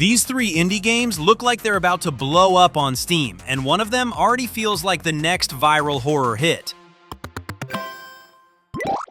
These three indie games look like they're about to blow up on Steam, and one of them already feels like the next viral horror hit.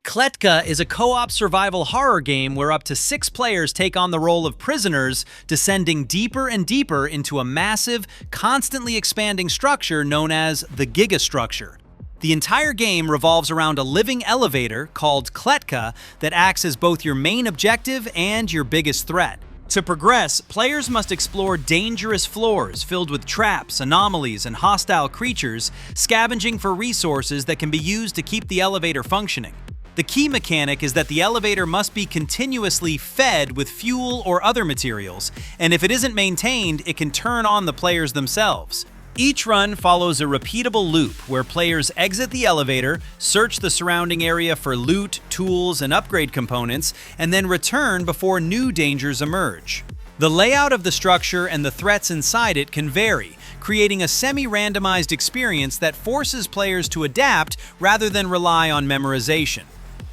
KLETKA is a co-op survival horror game where up to 6 players take on the role of prisoners, descending deeper and deeper into a massive, constantly expanding structure known as the Gigastructure. The entire game revolves around a living elevator called KLETKA that acts as both your main objective and your biggest threat. To progress, players must explore dangerous floors filled with traps, anomalies, and hostile creatures, scavenging for resources that can be used to keep the elevator functioning. The key mechanic is that the elevator must be continuously fed with fuel or other materials, and if it isn't maintained, it can turn on the players themselves. Each run follows a repeatable loop where players exit the elevator, search the surrounding area for loot, tools, and upgrade components, and then return before new dangers emerge. The layout of the structure and the threats inside it can vary, creating a semi-randomized experience that forces players to adapt rather than rely on memorization.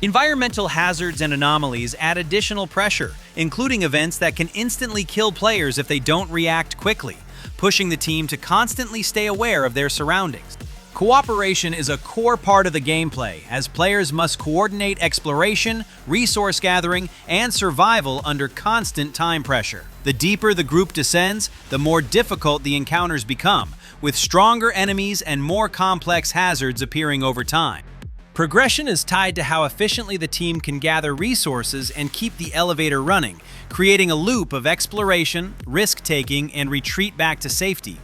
Environmental hazards and anomalies add additional pressure, including events that can instantly kill players if they don't react quickly, pushing the team to constantly stay aware of their surroundings. Cooperation is a core part of the gameplay, as players must coordinate exploration, resource gathering, and survival under constant time pressure. The deeper the group descends, the more difficult the encounters become, with stronger enemies and more complex hazards appearing over time. Progression is tied to how efficiently the team can gather resources and keep the elevator running, creating a loop of exploration, risk-taking, and retreat back to safety.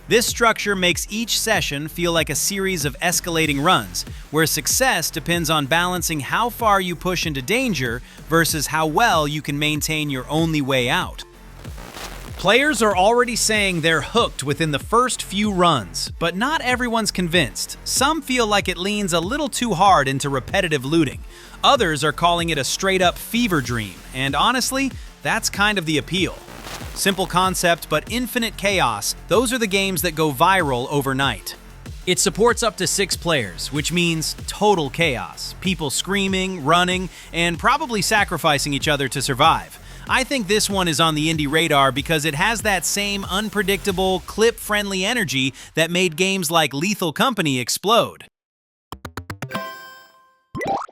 This structure makes each session feel like a series of escalating runs, where success depends on balancing how far you push into danger versus how well you can maintain your only way out. Players are already saying they're hooked within the first few runs, but not everyone's convinced. Some feel like it leans a little too hard into repetitive looting. Others are calling it a straight-up fever dream, and honestly, that's kind of the appeal. Simple concept, but infinite chaos, those are the games that go viral overnight. It supports up to 6 players, which means total chaos. People screaming, running, and probably sacrificing each other to survive. I think this one is on the indie radar because it has that same unpredictable, clip-friendly energy that made games like Lethal Company explode.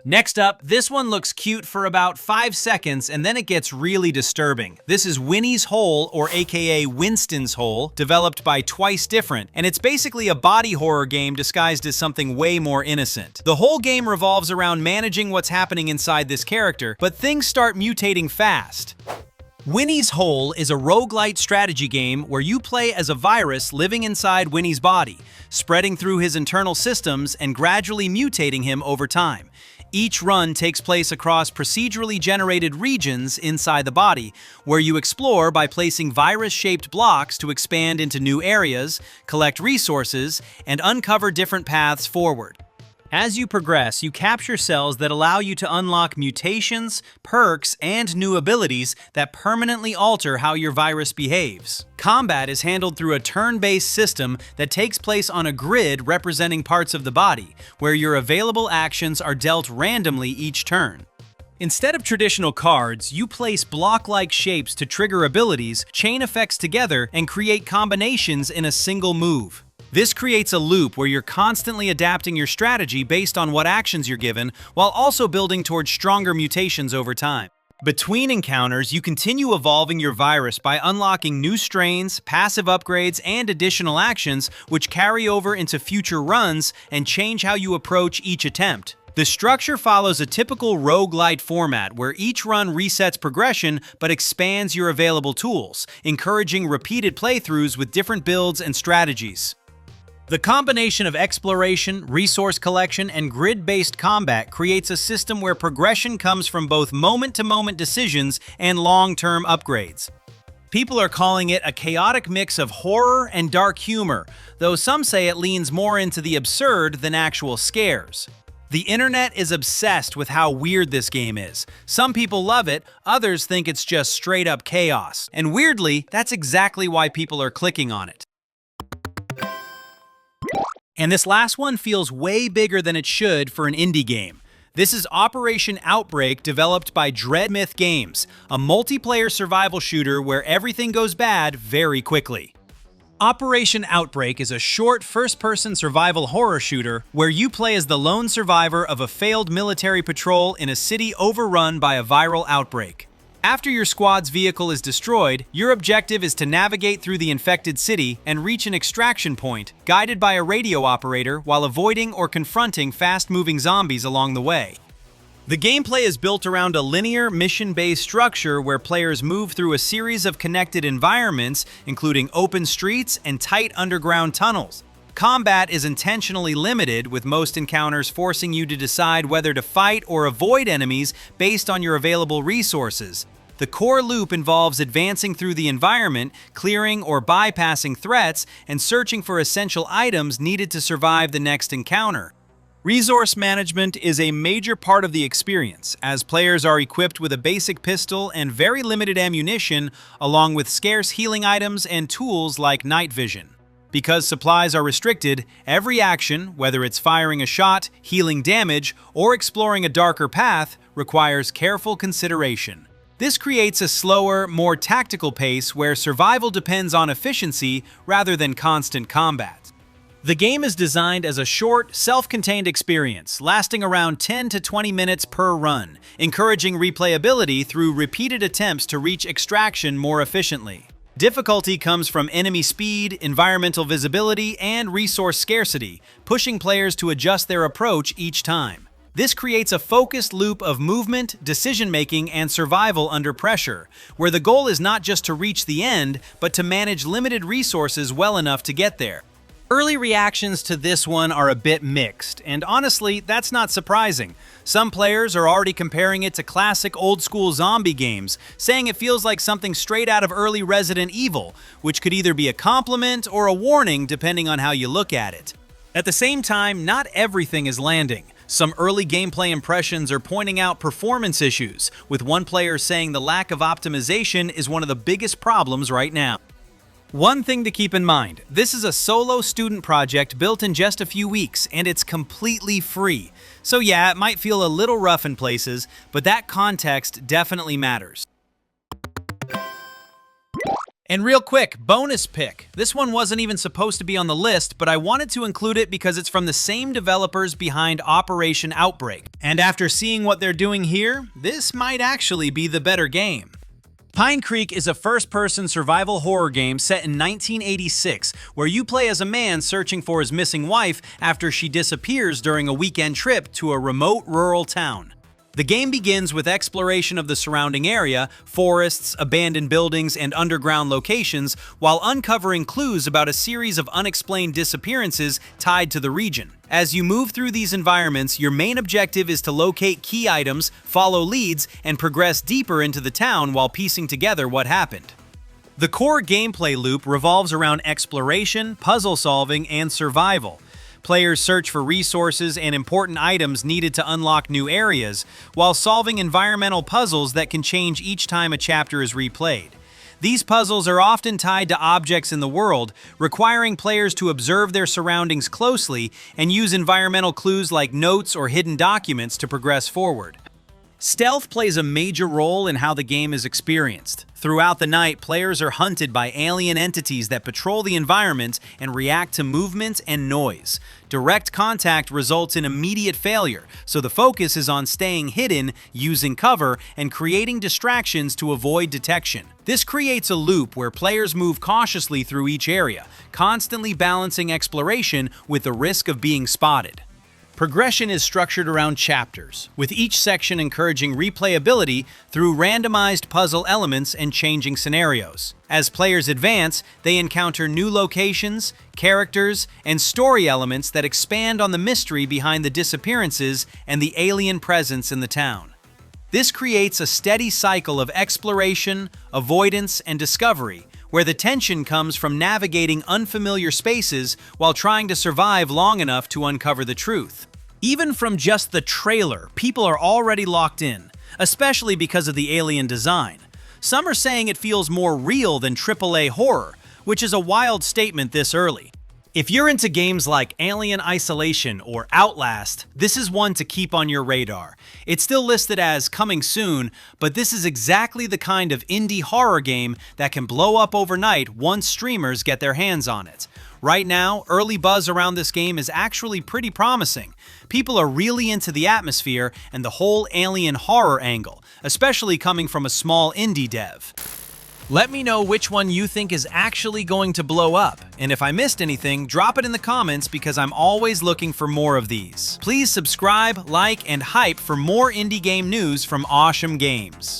Next up, this one looks cute for about 5 seconds and then it gets really disturbing. This is Winnie's Hole, or aka Winston's Hole, developed by Twice Different, and it's basically a body horror game disguised as something way more innocent. The whole game revolves around managing what's happening inside this character, but things start mutating fast. Winnie's Hole is a roguelite strategy game where you play as a virus living inside Winnie's body, spreading through his internal systems and gradually mutating him over time. Each run takes place across procedurally generated regions inside the body, where you explore by placing virus-shaped blocks to expand into new areas, collect resources, and uncover different paths forward. As you progress, you capture cells that allow you to unlock mutations, perks, and new abilities that permanently alter how your virus behaves. Combat is handled through a turn-based system that takes place on a grid representing parts of the body, where your available actions are dealt randomly each turn. Instead of traditional cards, you place block-like shapes to trigger abilities, chain effects together, and create combinations in a single move. This creates a loop where you're constantly adapting your strategy based on what actions you're given, while also building towards stronger mutations over time. Between encounters, you continue evolving your virus by unlocking new strains, passive upgrades, and additional actions, which carry over into future runs and change how you approach each attempt. The structure follows a typical roguelite format where each run resets progression but expands your available tools, encouraging repeated playthroughs with different builds and strategies. The combination of exploration, resource collection, and grid-based combat creates a system where progression comes from both moment-to-moment decisions and long-term upgrades. People are calling it a chaotic mix of horror and dark humor, though some say it leans more into the absurd than actual scares. The internet is obsessed with how weird this game is. Some people love it, others think it's just straight-up chaos. And weirdly, that's exactly why people are clicking on it. And this last one feels way bigger than it should for an indie game. This is Operation Outbreak, developed by Dreadmyth Games, a multiplayer survival shooter where everything goes bad very quickly. Operation Outbreak is a short first-person survival horror shooter where you play as the lone survivor of a failed military patrol in a city overrun by a viral outbreak. After your squad's vehicle is destroyed, your objective is to navigate through the infected city and reach an extraction point, guided by a radio operator while avoiding or confronting fast-moving zombies along the way. The gameplay is built around a linear, mission-based structure where players move through a series of connected environments, including open streets and tight underground tunnels. Combat is intentionally limited, with most encounters forcing you to decide whether to fight or avoid enemies based on your available resources. The core loop involves advancing through the environment, clearing or bypassing threats, and searching for essential items needed to survive the next encounter. Resource management is a major part of the experience, as players are equipped with a basic pistol and very limited ammunition, along with scarce healing items and tools like night vision. Because supplies are restricted, every action, whether it's firing a shot, healing damage, or exploring a darker path, requires careful consideration. This creates a slower, more tactical pace where survival depends on efficiency rather than constant combat. The game is designed as a short, self-contained experience, lasting around 10 to 20 minutes per run, encouraging replayability through repeated attempts to reach extraction more efficiently. Difficulty comes from enemy speed, environmental visibility, and resource scarcity, pushing players to adjust their approach each time. This creates a focused loop of movement, decision-making, and survival under pressure, where the goal is not just to reach the end, but to manage limited resources well enough to get there. Early reactions to this one are a bit mixed, and honestly, that's not surprising. Some players are already comparing it to classic old-school zombie games, saying it feels like something straight out of early Resident Evil, which could either be a compliment or a warning depending on how you look at it. At the same time, not everything is landing. Some early gameplay impressions are pointing out performance issues, with one player saying the lack of optimization is one of the biggest problems right now. One thing to keep in mind, this is a solo student project built in just a few weeks, and it's completely free. So yeah, it might feel a little rough in places, but that context definitely matters. And real quick, bonus pick. This one wasn't even supposed to be on the list, but I wanted to include it because it's from the same developers behind Operation Outbreak. And after seeing what they're doing here, this might actually be the better game. Pine Creek is a first-person survival horror game set in 1986, where you play as a man searching for his missing wife after she disappears during a weekend trip to a remote rural town. The game begins with exploration of the surrounding area, forests, abandoned buildings, and underground locations, while uncovering clues about a series of unexplained disappearances tied to the region. As you move through these environments, your main objective is to locate key items, follow leads, and progress deeper into the town while piecing together what happened. The core gameplay loop revolves around exploration, puzzle solving, and survival. Players search for resources and important items needed to unlock new areas, while solving environmental puzzles that can change each time a chapter is replayed. These puzzles are often tied to objects in the world, requiring players to observe their surroundings closely and use environmental clues like notes or hidden documents to progress forward. Stealth plays a major role in how the game is experienced. Throughout the night, players are hunted by alien entities that patrol the environment and react to movement and noise. Direct contact results in immediate failure, so the focus is on staying hidden, using cover, and creating distractions to avoid detection. This creates a loop where players move cautiously through each area, constantly balancing exploration with the risk of being spotted. Progression is structured around chapters, with each section encouraging replayability through randomized puzzle elements and changing scenarios. As players advance, they encounter new locations, characters, and story elements that expand on the mystery behind the disappearances and the alien presence in the town. This creates a steady cycle of exploration, avoidance, and discovery, where the tension comes from navigating unfamiliar spaces while trying to survive long enough to uncover the truth. Even from just the trailer, people are already locked in, especially because of the alien design. Some are saying it feels more real than AAA horror, which is a wild statement this early. If you're into games like Alien Isolation or Outlast, this is one to keep on your radar. It's still listed as coming soon, but this is exactly the kind of indie horror game that can blow up overnight once streamers get their hands on it. Right now, early buzz around this game is actually pretty promising. People are really into the atmosphere and the whole alien horror angle, especially coming from a small indie dev. Let me know which one you think is actually going to blow up, and if I missed anything, drop it in the comments because I'm always looking for more of these. Please subscribe, like, and hype for more indie game news from Awesome Games.